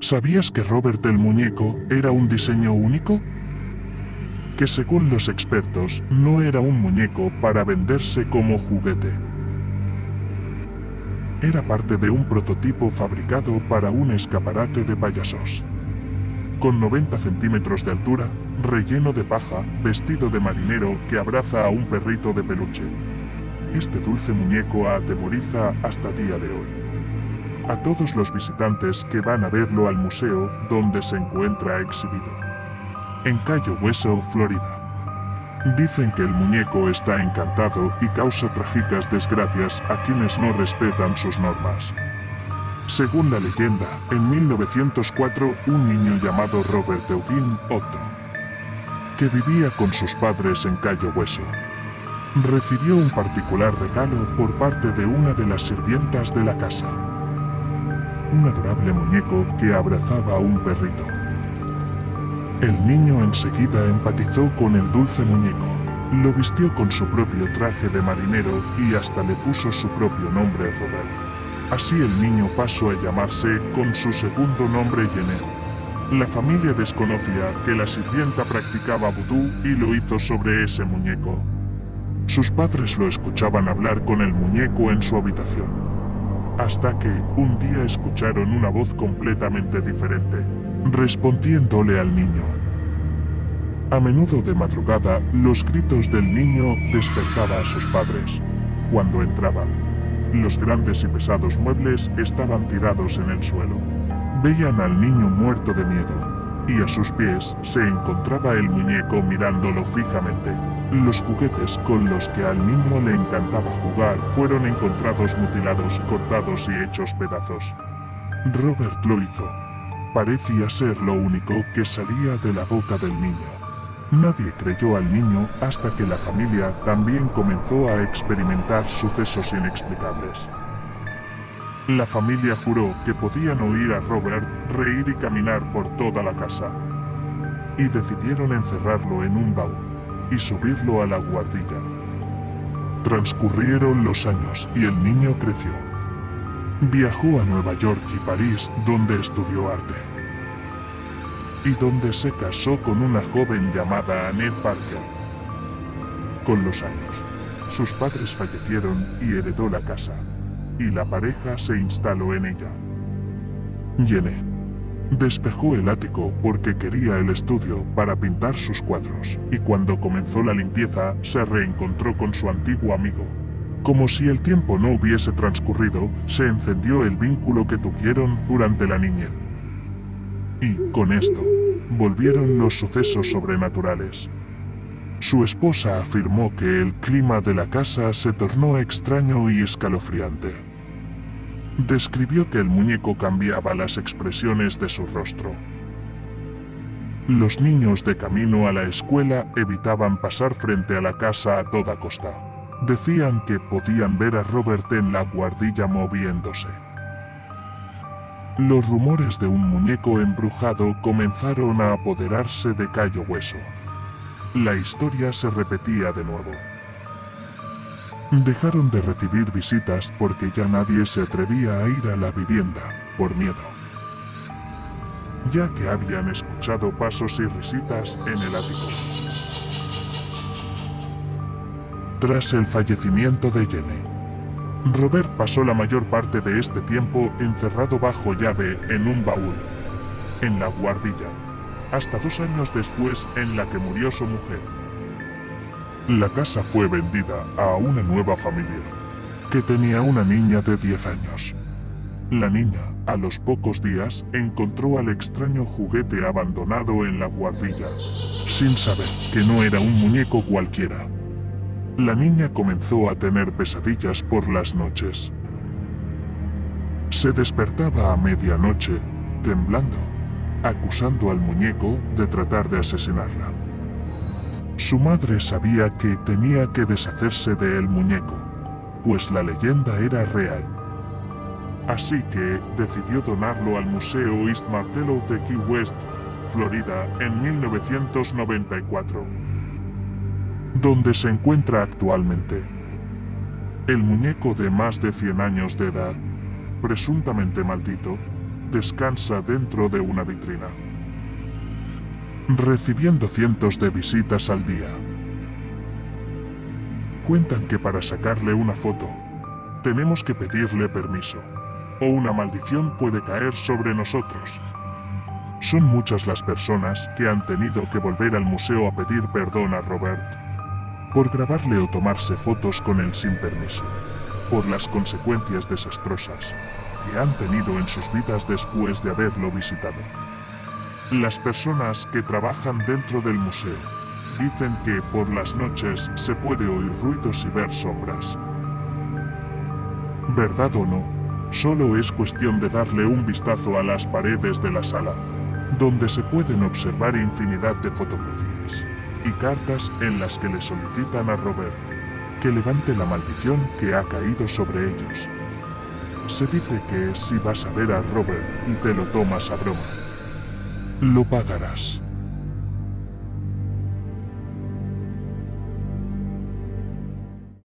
¿Sabías que Robert el muñeco era un diseño único? Que según los expertos, no era un muñeco para venderse como juguete. Era parte de un prototipo fabricado para un escaparate de payasos. Con 90 centímetros de altura, relleno de paja, vestido de marinero que abraza a un perrito de peluche. Este dulce muñeco atemoriza hasta día de hoy a todos los visitantes que van a verlo al museo donde se encuentra exhibido, en Cayo Hueso, Florida. Dicen que el muñeco está encantado y causa trágicas desgracias a quienes no respetan sus normas. Según la leyenda, en 1904 un niño llamado Robert Eugene Otto, que vivía con sus padres en Cayo Hueso, recibió un particular regalo por parte de una de las sirvientas de la casa. Un adorable muñeco que abrazaba a un perrito. El niño enseguida empatizó con el dulce muñeco, lo vistió con su propio traje de marinero y hasta le puso su propio nombre Robert. Así el niño pasó a llamarse con su segundo nombre Jenner. La familia desconocía que la sirvienta practicaba vudú y lo hizo sobre ese muñeco. Sus padres lo escuchaban hablar con el muñeco en su habitación. Hasta que, un día escucharon una voz completamente diferente, respondiéndole al niño. A menudo de madrugada, los gritos del niño despertaban a sus padres. Cuando entraban, los grandes y pesados muebles estaban tirados en el suelo. Veían al niño muerto de miedo, y a sus pies se encontraba el muñeco mirándolo fijamente. Los juguetes con los que al niño le encantaba jugar fueron encontrados mutilados, cortados y hechos pedazos. Robert lo hizo. Parecía ser lo único que salía de la boca del niño. Nadie creyó al niño hasta que la familia también comenzó a experimentar sucesos inexplicables. La familia juró que podían oír a Robert reír y caminar por toda la casa. Y decidieron encerrarlo en un baúl y subirlo a la guardilla. Transcurrieron los años y el niño creció. Viajó a Nueva York y París, donde estudió arte. Y donde se casó con una joven llamada Annette Parker. Con los años, sus padres fallecieron y heredó la casa, y la pareja se instaló en ella. Jenny despejó el ático porque quería el estudio para pintar sus cuadros, y cuando comenzó la limpieza, se reencontró con su antiguo amigo. Como si el tiempo no hubiese transcurrido, se encendió el vínculo que tuvieron durante la niñez. Y, con esto, volvieron los sucesos sobrenaturales. Su esposa afirmó que el clima de la casa se tornó extraño y escalofriante. Describió que el muñeco cambiaba las expresiones de su rostro. Los niños de camino a la escuela evitaban pasar frente a la casa a toda costa. Decían que podían ver a Robert en la guardilla moviéndose. Los rumores de un muñeco embrujado comenzaron a apoderarse de Cayo Hueso. La historia se repetía de nuevo. Dejaron de recibir visitas porque ya nadie se atrevía a ir a la vivienda, por miedo. Ya que habían escuchado pasos y risitas en el ático. Tras el fallecimiento de Jenny, Robert pasó la mayor parte de este tiempo encerrado bajo llave en un baúl, en la guardilla, hasta 2 años después en la que murió su mujer. La casa fue vendida a una nueva familia, que tenía una niña de 10 años. La niña, a los pocos días, encontró al extraño juguete abandonado en la guardilla, sin saber que no era un muñeco cualquiera. La niña comenzó a tener pesadillas por las noches. Se despertaba a medianoche, temblando, acusando al muñeco de tratar de asesinarla. Su madre sabía que tenía que deshacerse del muñeco, pues la leyenda era real. Así que decidió donarlo al Museo East Martello de Key West, Florida, en 1994, donde se encuentra actualmente. El muñeco de más de 100 años de edad, presuntamente maldito, descansa dentro de una vitrina, recibiendo cientos de visitas al día. Cuentan que para sacarle una foto, tenemos que pedirle permiso, o una maldición puede caer sobre nosotros. Son muchas las personas que han tenido que volver al museo a pedir perdón a Robert por grabarle o tomarse fotos con él sin permiso, por las consecuencias desastrosas que han tenido en sus vidas después de haberlo visitado. Las personas que trabajan dentro del museo dicen que por las noches se puede oír ruidos y ver sombras. ¿Verdad o no? Solo es cuestión de darle un vistazo a las paredes de la sala, donde se pueden observar infinidad de fotografías y cartas en las que le solicitan a Robert que levante la maldición que ha caído sobre ellos. Se dice que si vas a ver a Robert y te lo tomas a broma, lo pagarás.